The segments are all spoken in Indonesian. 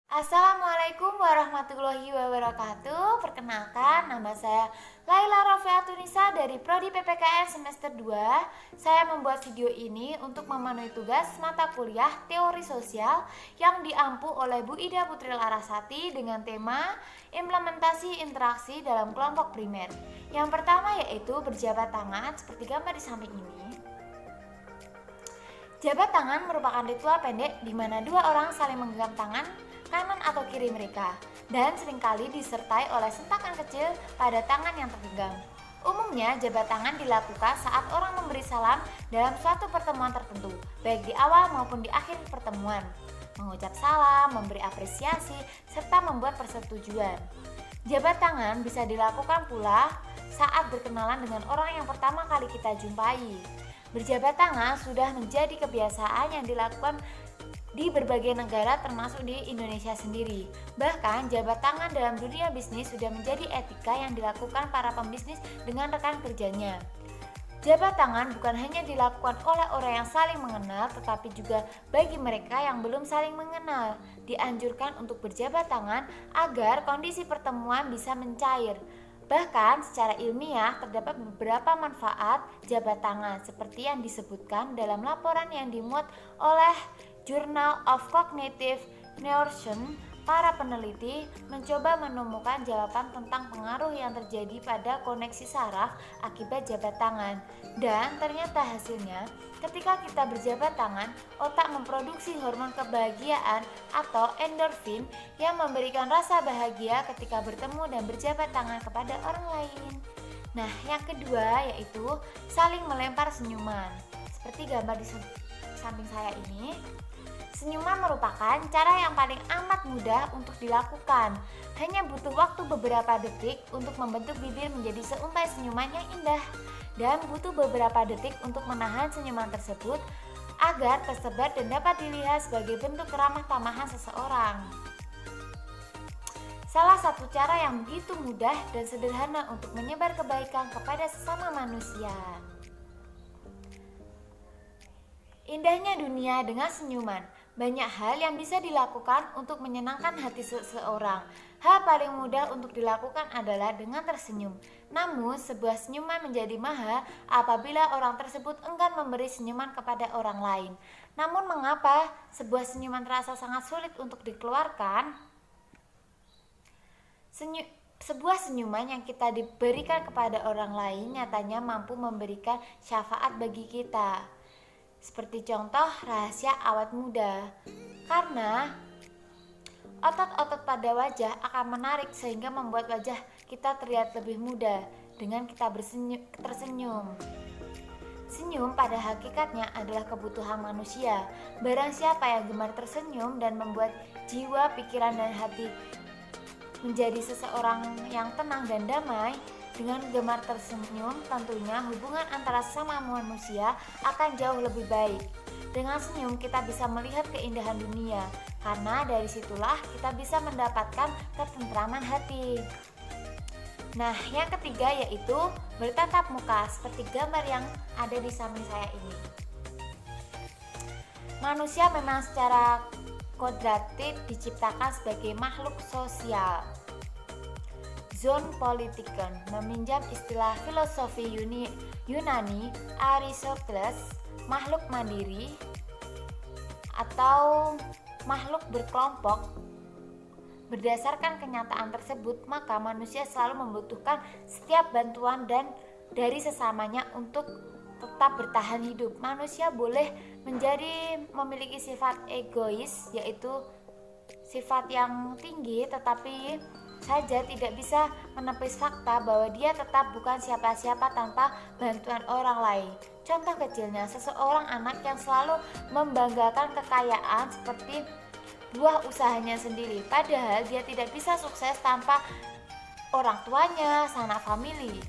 Assalamualaikum warahmatullahi wabarakatuh. Perkenalkan, nama saya Laila Rofiatunisa dari Prodi PPKN semester 2. Saya membuat video ini untuk memenuhi tugas mata kuliah Teori Sosial yang diampu oleh Bu Ida Putri Larasati dengan tema Implementasi Interaksi dalam Kelompok Primer. Yang pertama yaitu berjabat tangan seperti gambar di samping ini. Jabat tangan merupakan ritual pendek di mana dua orang saling menggenggam tangan kanan atau kiri mereka, dan seringkali disertai oleh sentakan kecil pada tangan yang tergenggam. Umumnya, jabat tangan dilakukan saat orang memberi salam dalam suatu pertemuan tertentu, baik di awal maupun di akhir pertemuan. Mengucap salam, memberi apresiasi, serta membuat persetujuan. Jabat tangan bisa dilakukan pula saat berkenalan dengan orang yang pertama kali kita jumpai. Berjabat tangan sudah menjadi kebiasaan yang dilakukan di berbagai negara termasuk di Indonesia sendiri. Bahkan jabat tangan dalam dunia bisnis sudah menjadi etika yang dilakukan para pembisnis dengan rekan kerjanya. Jabat tangan bukan hanya dilakukan oleh orang yang saling mengenal, tetapi juga bagi mereka yang belum saling mengenal. Dianjurkan untuk berjabat tangan agar kondisi pertemuan bisa mencair. Bahkan secara ilmiah terdapat beberapa manfaat jabat tangan seperti yang disebutkan dalam laporan yang dimuat oleh Journal of Cognitive Neuroscience. Para peneliti mencoba menemukan jawaban tentang pengaruh yang terjadi pada koneksi saraf akibat jabat tangan. Dan ternyata hasilnya, ketika kita berjabat tangan, otak memproduksi hormon kebahagiaan atau endorfin yang memberikan rasa bahagia ketika bertemu dan berjabat tangan kepada orang lain. Nah, yang kedua yaitu saling melempar senyuman. Seperti gambar di samping saya ini. Senyuman merupakan cara yang paling amat mudah untuk dilakukan. Hanya butuh waktu beberapa detik untuk membentuk bibir menjadi seuntai senyuman yang indah, dan butuh beberapa detik untuk menahan senyuman tersebut agar tersebar dan dapat dilihat sebagai bentuk ramah tamahan seseorang. Salah satu cara yang begitu mudah dan sederhana untuk menyebar kebaikan kepada sesama manusia. Indahnya dunia dengan senyuman. Banyak hal yang bisa dilakukan untuk menyenangkan hati seseorang. Hal paling mudah untuk dilakukan adalah dengan tersenyum. Namun, sebuah senyuman menjadi mahal apabila orang tersebut enggan memberi senyuman kepada orang lain. Namun, mengapa sebuah senyuman terasa sangat sulit untuk dikeluarkan? Sebuah senyuman yang kita diberikan kepada orang lain nyatanya mampu memberikan syafaat bagi kita. Seperti contoh rahasia awet muda. Karena otot-otot pada wajah akan menarik sehingga membuat wajah kita terlihat lebih muda dengan kita tersenyum. Senyum pada hakikatnya adalah kebutuhan manusia. Barang siapa yang gemar tersenyum dan membuat jiwa, pikiran, dan hati menjadi seseorang yang tenang dan damai, dengan gemar tersenyum, tentunya hubungan antara sesama manusia akan jauh lebih baik. Dengan senyum kita bisa melihat keindahan dunia, karena dari situlah kita bisa mendapatkan ketentraman hati. Nah, yang ketiga yaitu bertatap muka, seperti gambar yang ada di samping saya ini. Manusia memang secara kodratik diciptakan sebagai makhluk sosial. Zoonpolitikon meminjam istilah filosofi Yunani Aristoteles, makhluk mandiri atau makhluk berkelompok. Berdasarkan kenyataan tersebut, maka manusia selalu membutuhkan setiap bantuan dan dari sesamanya untuk tetap bertahan hidup. Manusia boleh memiliki sifat egois, yaitu sifat yang tinggi, tetapi saja tidak bisa menepis fakta bahwa dia tetap bukan siapa-siapa tanpa bantuan orang lain. Contoh kecilnya, seseorang anak yang selalu membanggakan kekayaan seperti buah usahanya sendiri, padahal dia tidak bisa sukses tanpa orang tuanya, sanak famili.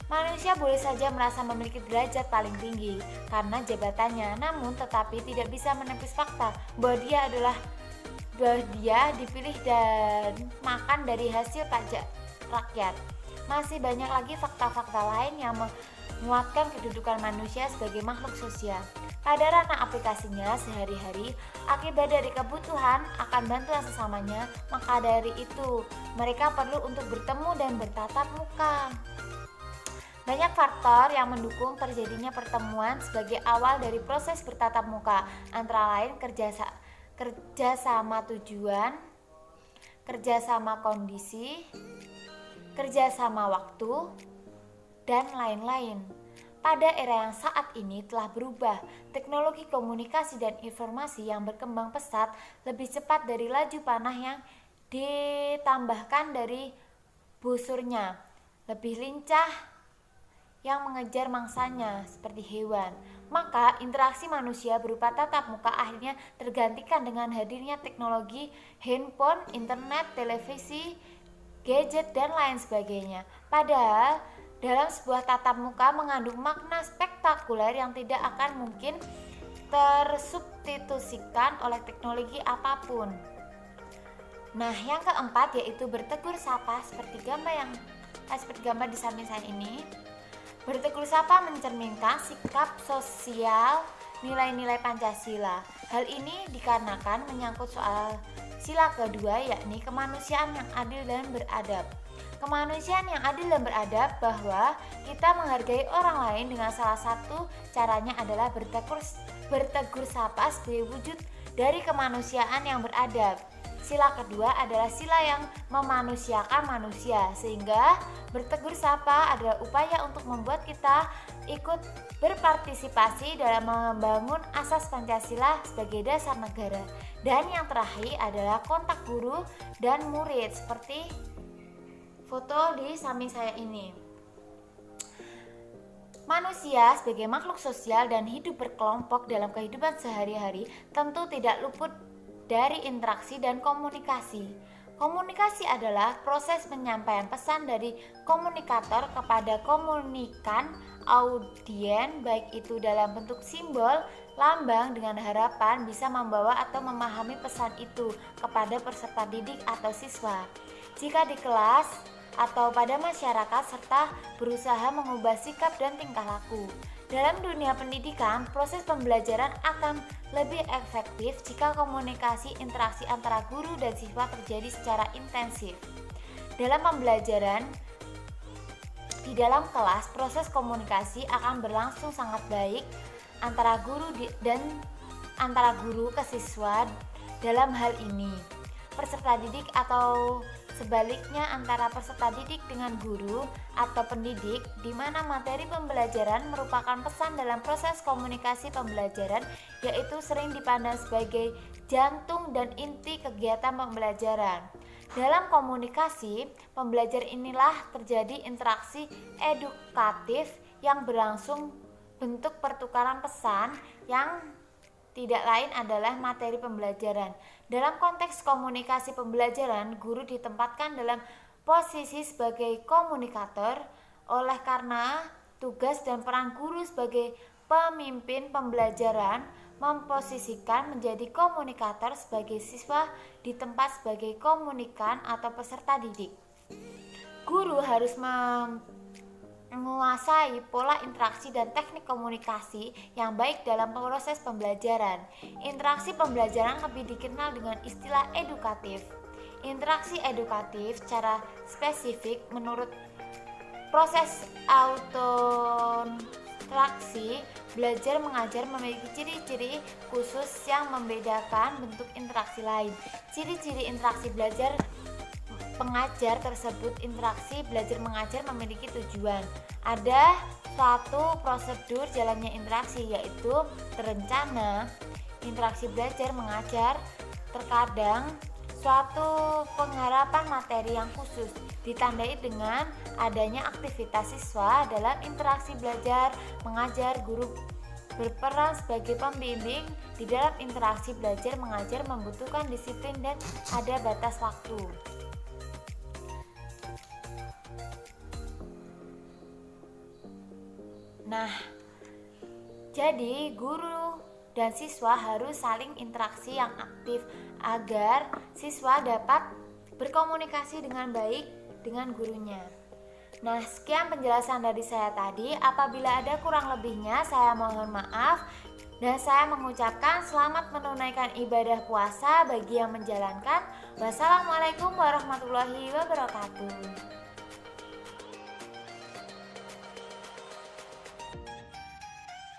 Manusia boleh saja merasa memiliki derajat paling tinggi karena jabatannya, namun tetapi tidak bisa menepis fakta bahwa dia dipilih dan makan dari hasil pajak rakyat. Masih banyak lagi fakta-fakta lain yang menguatkan kedudukan manusia sebagai makhluk sosial. Pada ranah aplikasinya sehari-hari, akibat dari kebutuhan akan bantuan sesamanya, maka dari itu mereka perlu untuk bertemu dan bertatap muka. Banyak faktor yang mendukung terjadinya pertemuan sebagai awal dari proses bertatap muka, antara lain kerjasama tujuan, kerjasama kondisi, kerjasama waktu, dan lain-lain. Pada era yang saat ini telah berubah, teknologi komunikasi dan informasi yang berkembang pesat lebih cepat dari laju panah yang ditambahkan dari busurnya, lebih lincah yang mengejar mangsanya seperti hewan. Maka interaksi manusia berupa tatap muka akhirnya tergantikan dengan hadirnya teknologi handphone, internet, televisi, gadget, dan lain sebagainya. Padahal dalam sebuah tatap muka mengandung makna spektakuler yang tidak akan mungkin tersubstitusikan oleh teknologi apapun. Nah, yang keempat yaitu bertegur sapa seperti gambar di samping saya ini. Bertegur sapa mencerminkan sikap sosial nilai-nilai Pancasila. Hal ini dikarenakan menyangkut soal sila kedua, yakni kemanusiaan yang adil dan beradab. Kemanusiaan yang adil dan beradab bahwa kita menghargai orang lain dengan salah satu caranya adalah bertegur sapa sebagai wujud dari kemanusiaan yang beradab. Sila kedua adalah sila yang memanusiakan manusia, sehingga bertegur sapa adalah upaya untuk membuat kita ikut berpartisipasi dalam membangun asas Pancasila sebagai dasar negara. Dan yang terakhir adalah kontak guru dan murid seperti foto di samping saya ini. Manusia sebagai makhluk sosial dan hidup berkelompok dalam kehidupan sehari-hari tentu tidak luput dari interaksi dan komunikasi. Komunikasi adalah proses penyampaian pesan dari komunikator kepada komunikan audien, baik itu dalam bentuk simbol, lambang, dengan harapan bisa membawa atau memahami pesan itu kepada peserta didik atau siswa. Jika di kelas atau pada masyarakat, serta berusaha mengubah sikap dan tingkah laku. Dalam dunia pendidikan, proses pembelajaran akan lebih efektif jika komunikasi interaksi antara guru dan siswa terjadi secara intensif. Dalam pembelajaran di dalam kelas, proses komunikasi akan berlangsung sangat baik antara guru dan antara guru ke siswa. Dalam hal ini, peserta didik atau sebaliknya antara peserta didik dengan guru atau pendidik, di mana materi pembelajaran merupakan pesan dalam proses komunikasi pembelajaran, yaitu sering dipandang sebagai jantung dan inti kegiatan pembelajaran. Dalam komunikasi pembelajaran inilah terjadi interaksi edukatif yang berlangsung bentuk pertukaran pesan yang tidak lain adalah materi pembelajaran. Dalam konteks komunikasi pembelajaran, guru ditempatkan dalam posisi sebagai komunikator. Oleh karena tugas dan peran guru sebagai pemimpin pembelajaran memposisikan menjadi komunikator, sebagai siswa di tempat sebagai komunikan atau peserta didik. Guru harus menguasai pola interaksi dan teknik komunikasi yang baik dalam proses pembelajaran. Interaksi pembelajaran lebih dikenal dengan istilah edukatif. Interaksi edukatif secara spesifik menurut proses autoinstruksi belajar mengajar memiliki ciri-ciri khusus yang membedakan bentuk interaksi lain. Ciri-ciri interaksi belajar pengajar tersebut. Interaksi belajar mengajar memiliki tujuan. Ada suatu prosedur jalannya interaksi, yaitu terencana. Interaksi belajar mengajar terkadang suatu pengharapan materi yang khusus, ditandai dengan adanya aktivitas siswa dalam interaksi belajar mengajar. Guru berperan sebagai pembimbing. Di dalam interaksi belajar mengajar membutuhkan disiplin dan ada batas waktu. Nah, jadi guru dan siswa harus saling interaksi yang aktif agar siswa dapat berkomunikasi dengan baik dengan gurunya. Nah, sekian penjelasan dari saya tadi. Apabila ada kurang lebihnya, saya mohon maaf. Dan saya mengucapkan selamat menunaikan ibadah puasa bagi yang menjalankan. Wassalamualaikum warahmatullahi wabarakatuh.